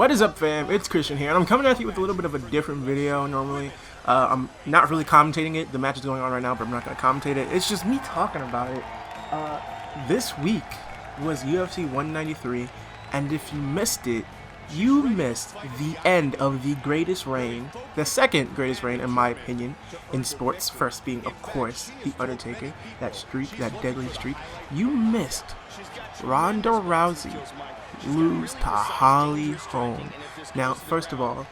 What is up, fam? It's Christian here, and I'm coming at you with a little bit of a different video normally. I'm not really commentating it. The match is going on right now, but I'm not going to commentate it. It's just me talking about it. This week was UFC 193, and if you missed it, you missed the end of the greatest reign, the second greatest reign, in my opinion, in sports. First being, of course, The Undertaker, that streak, that deadly streak. You missed Ronda Rousey lose to Holly Holm. Now, first of all,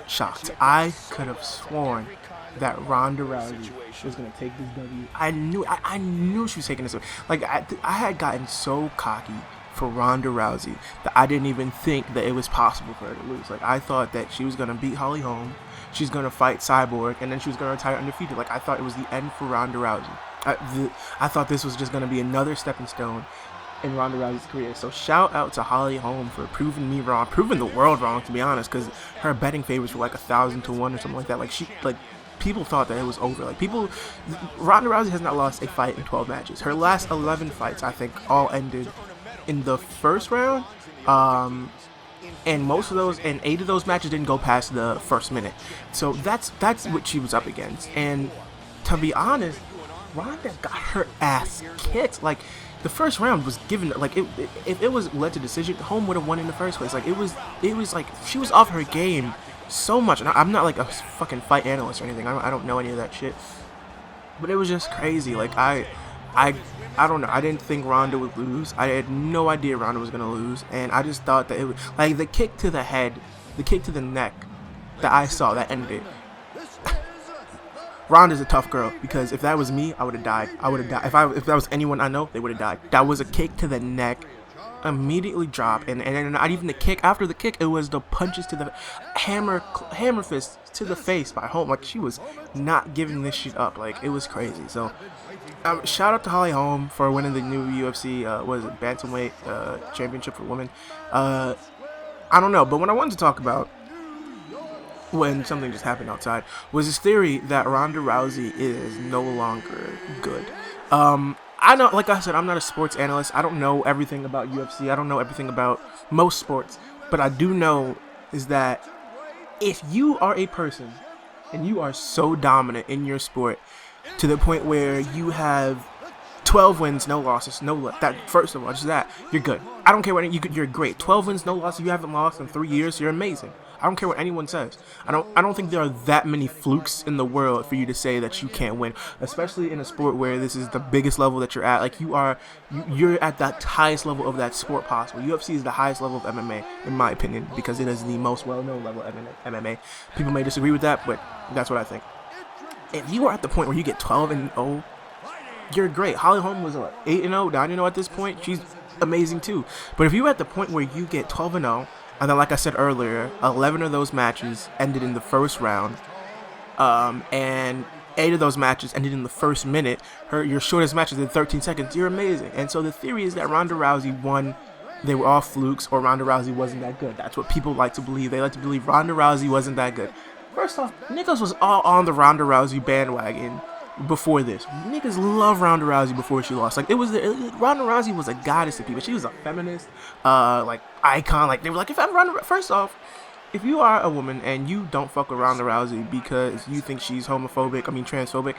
shocked. I could have sworn that Ronda Rousey was going to take this W. I knew she was taking this. Like, I had gotten so cocky for Ronda Rousey that I didn't even think that it was possible for her to lose. Like, I thought that she was going to beat Holly Holm, she's going to fight Cyborg, and then she was going to retire undefeated. Like, I thought it was the end for Ronda Rousey. I thought this was just going to be another stepping stone in Ronda Rousey's career. So shout out to Holly Holm for proving me wrong, proving the world wrong, to be honest, because her betting favorites were like 1,000 to 1 or something like that. Like people thought that it was over. Like, Ronda Rousey has not lost a fight in 12 matches. Her last 11 fights, I think, all ended in the first round, and most of those, and 8 of those matches didn't go past the first minute. So that's what she was up against. And to be honest, Ronda got her ass kicked. Like, the first round was given, like, if it was led to decision, Holm would have won in the first place. Like, it was like she was off her game so much. And I'm not like a fucking fight analyst or anything. I don't know any of that shit. But it was just crazy. Like, I don't know. I didn't think Ronda would lose. I had no idea Ronda was gonna lose, and I just thought that it was like the kick to the head, the kick to the neck that I saw that ended it. Ronda's a tough girl, because if that was me, I would have died. I would have died. If that was anyone I know, they would have died. That was a kick to the neck, immediately drop, and not even the kick. After the kick, it was the punches to the hammer fist to the face by Holm. Like, she was not giving this shit up. Like, it was crazy. So shout out to Holly Holm for winning the new UFC bantamweight championship for women. I don't know, but what I wanted to talk about, when something just happened outside, was this theory that Ronda Rousey is no longer good. I know, like I said, I'm not a sports analyst. I don't know everything about UFC. I don't know everything about most sports. But I do know is that if you are a person and you are so dominant in your sport to the point where you have 12 wins, no losses, first of all, just that, you're good. I don't care what you're great. 12 wins, no losses, you haven't lost in 3 years, you're amazing. I don't care what anyone says. I don't think there are that many flukes in the world for you to say that you can't win, especially in a sport where this is the biggest level that you're at. Like, you're at that highest level of that sport possible. UFC is the highest level of MMA, in my opinion, because it is the most well-known level of MMA. People may disagree with that, but that's what I think. If you are at the point where you get 12-0, you're great. Holly Holm was 8-0, 9-0 at this point. She's amazing too. But if you're at the point where you get 12-0, and then, like I said earlier, 11 of those matches ended in the first round, and 8 of those matches ended in the first minute. Your shortest matches in 13 seconds. You're amazing. And so the theory is that Ronda Rousey won. They were all flukes, or Ronda Rousey wasn't that good. That's what people like to believe. They like to believe Ronda Rousey wasn't that good. First off, niggas was all on the Ronda Rousey bandwagon before this. Niggas love Ronda Rousey before she lost. Like, Ronda Rousey was a goddess to people. She was a feminist, like, icon. Like, they were like, first off, if you are a woman and you don't fuck with Ronda Rousey because you think she's transphobic,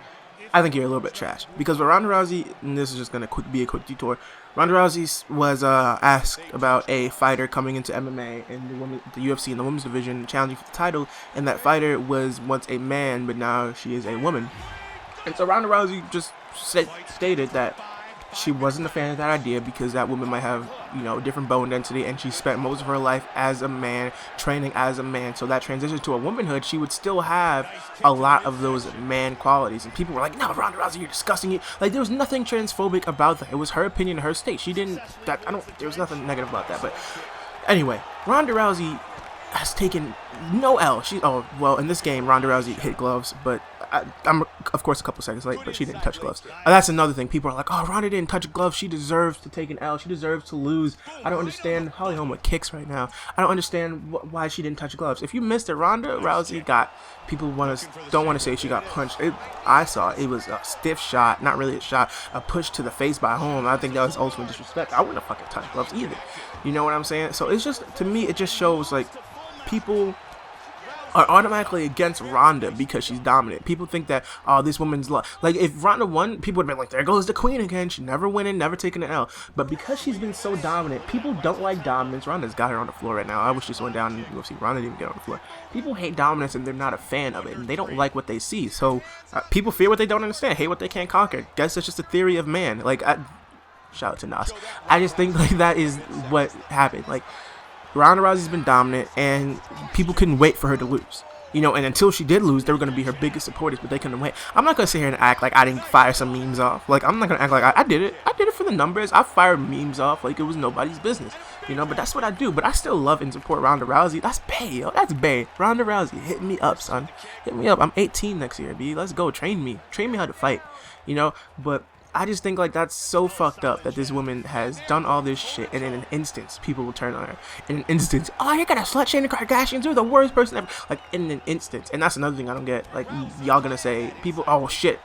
I think you're a little bit trash. Because with Ronda Rousey, and this is just gonna be a quick detour, Ronda Rousey was asked about a fighter coming into MMA in the UFC in the women's division, challenging for the title, and that fighter was once a man, but now she is a woman. And so Ronda Rousey just stated that she wasn't a fan of that idea because that woman might have, different bone density, and she spent most of her life as a man, training as a man. So that transition to a womanhood, she would still have a lot of those man qualities. And people were like, no, Ronda Rousey, you're disgusting. Like, there was nothing transphobic about that. It was her opinion, her state. There was nothing negative about that. But anyway, Ronda Rousey has taken no L. In this game, Ronda Rousey hit gloves, but I'm of course a couple seconds late, but she didn't touch gloves. That's another thing. People are like, oh, Ronda didn't touch gloves. She deserves to take an L. She deserves to lose. I don't understand Holly Holm with kicks right now. I don't understand why she didn't touch gloves. If you missed it, Ronda Rousey got, people don't want to say she got punched. I saw it was a stiff shot, not really a shot, a push to the face by Holm. I think that was ultimate disrespect. I wouldn't have fucking touched gloves either. You know what I'm saying? So it's just, to me, it just shows like people are automatically against Ronda because she's dominant. People think that, oh, this woman's like, if Ronda won, people would be like, there goes the queen again. She never winning, never taking an L. But because she's been so dominant, people don't like dominance. Ronda's got her on the floor right now. I wish this went down in UFC. Ronda didn't even get on the floor. People hate dominance and they're not a fan of it, and they don't like what they see. So people fear what they don't understand, hate what they can't conquer. Guess it's just a theory of man. Like, shout out to Nas. I just think like that is what happened. Like, Ronda Rousey's been dominant, and people couldn't wait for her to lose. You know, and until she did lose, they were going to be her biggest supporters, but they couldn't wait. I'm not going to sit here and act like I didn't fire some memes off. Like, I'm not going to act like I did it. I did it for the numbers. I fired memes off like it was nobody's business. You know, but that's what I do. But I still love and support Ronda Rousey. That's bae, yo. That's bae. Ronda Rousey, hit me up, son. Hit me up. I'm 18 next year, B. Let's go. Train me. Train me how to fight. You know, but I just think like that's so fucked up that this woman has done all this shit, and in an instance people will turn on her. In an instance, oh, you're gonna slut shame the Kardashians, you're the worst person ever. Like, in an instance. And that's another thing I don't get. Like, y'all gonna say, people, oh shit,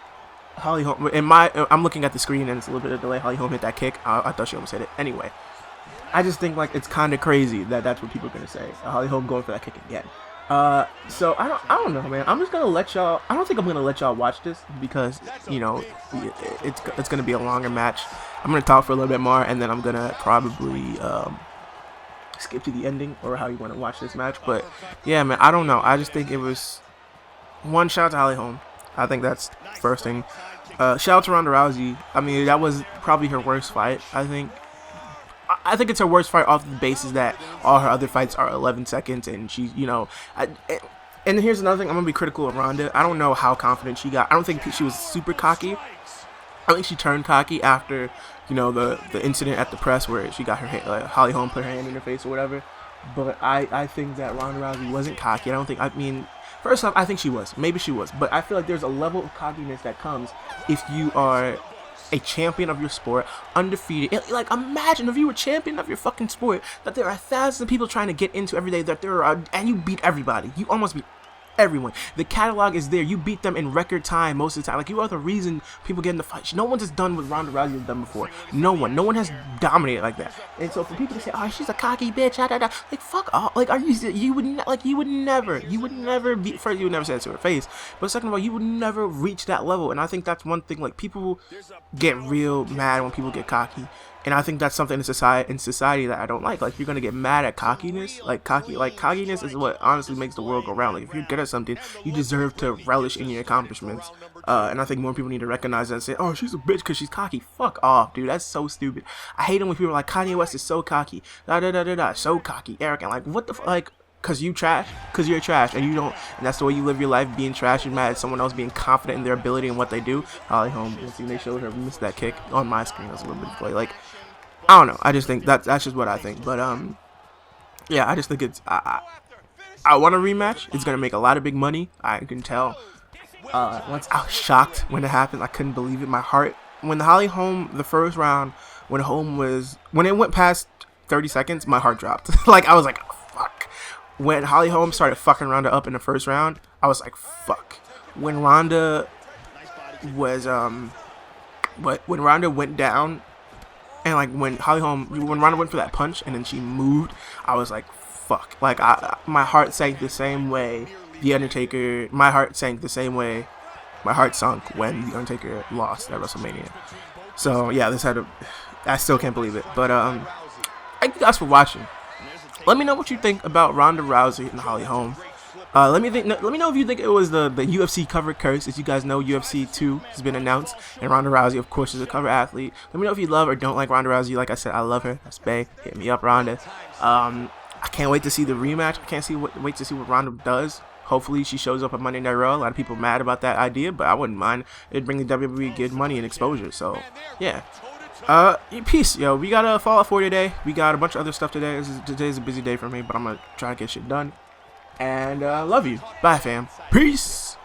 Holly Holm, I'm looking at the screen and it's a little bit of delay. Holly Holm hit that kick. I thought she almost hit it. Anyway, I just think like it's kind of crazy that that's what people are gonna say. Holly Holm going for that kick again. So I don't know, man. I'm just gonna let y'all. I don't think I'm gonna let y'all watch this because, you know, it's gonna be a longer match. I'm gonna talk for a little bit more, and then I'm gonna probably skip to the ending or how you want to watch this match. But yeah, man, I don't know. I just think it was one. Shout out to Holly Holm. I think that's the first thing. Shout out to Ronda Rousey. I mean, that was probably her worst fight. I think it's her worst fight off the basis that all her other fights are 11 seconds, and she's, you know, and here's another thing, I'm going to be critical of Ronda. I don't know how confident she got. I don't think she was super cocky. I think she turned cocky after, you know, the incident at the press where she got her hand, Holly Holm put her hand in her face or whatever. But I think that Ronda Rousey wasn't cocky. I mean, first off, I think she was. Maybe she was. But I feel like there's a level of cockiness that comes if you are a champion of your sport, undefeated. Like, imagine if you were champion of your fucking sport, that there are thousands of people trying to get into every day, that there are, and you beat everybody. You almost beat everyone. The catalog is there. You beat them in record time most of the time. Like, you are the reason people get in the fight. No one has done what Ronda Rousey has done before. No one has dominated like that. And so for people to say, oh, she's a cocky bitch, like, fuck off. Like, you would never be, first, you would never say that to her face, but second of all, you would never reach that level. And I think that's one thing, like, people get real mad when people get cocky. And I think that's something in society that I don't like. Like, you're gonna get mad at cockiness. Cockiness is what honestly makes the world go round. Like, if you're good at something, you deserve to relish in your accomplishments. And I think more people need to recognize that and say, oh, she's a bitch because she's cocky. Fuck off, dude. That's so stupid. I hate it when people are like, Kanye West is so cocky. So cocky, arrogant. Like, what the like, cause you trash, cause you're trash, and you don't, and that's the way you live your life, being trash and mad at someone else being confident in their ability and what they do. Holly Holm, they showed her miss that kick on my screen. That's a little bit of play. Like, I don't know. I just think that's just what I think. But yeah, I just think it's I want a rematch. It's gonna make a lot of big money. I can tell. Once I was shocked when it happened. I couldn't believe it. My heart, when Holly Holm, the first round, when it went past 30 seconds, my heart dropped. Like, I was like, fuck. When Holly Holm started fucking Ronda up in the first round, I was like, fuck. When Ronda was when Ronda went down, and like when Ronda went for that punch and then she moved, I was like, fuck. Like, my heart sank the same way my heart sank the same way my heart sunk when The Undertaker lost at WrestleMania. So yeah, I still can't believe it. But thank you guys for watching. Let me know what you think about Ronda Rousey and Holly Holm. Let me know if you think it was the UFC cover curse. As you guys know, UFC 2 has been announced, and Ronda Rousey, of course, is a cover athlete. Let me know if you love or don't like Ronda Rousey. Like I said, I love her. That's bae. Hit me up, Ronda. I can't wait to see the rematch. I can't wait to see what Ronda does. Hopefully she shows up at Monday Night Raw. A lot of people mad about that idea, but I wouldn't mind. It'd bring the WWE good money and exposure. So yeah. Peace, yo. We got a Fallout 4 today. We got a bunch of other stuff today. Today's a busy day for me, but I'm gonna try to get shit done. And love you. Bye, fam. Peace.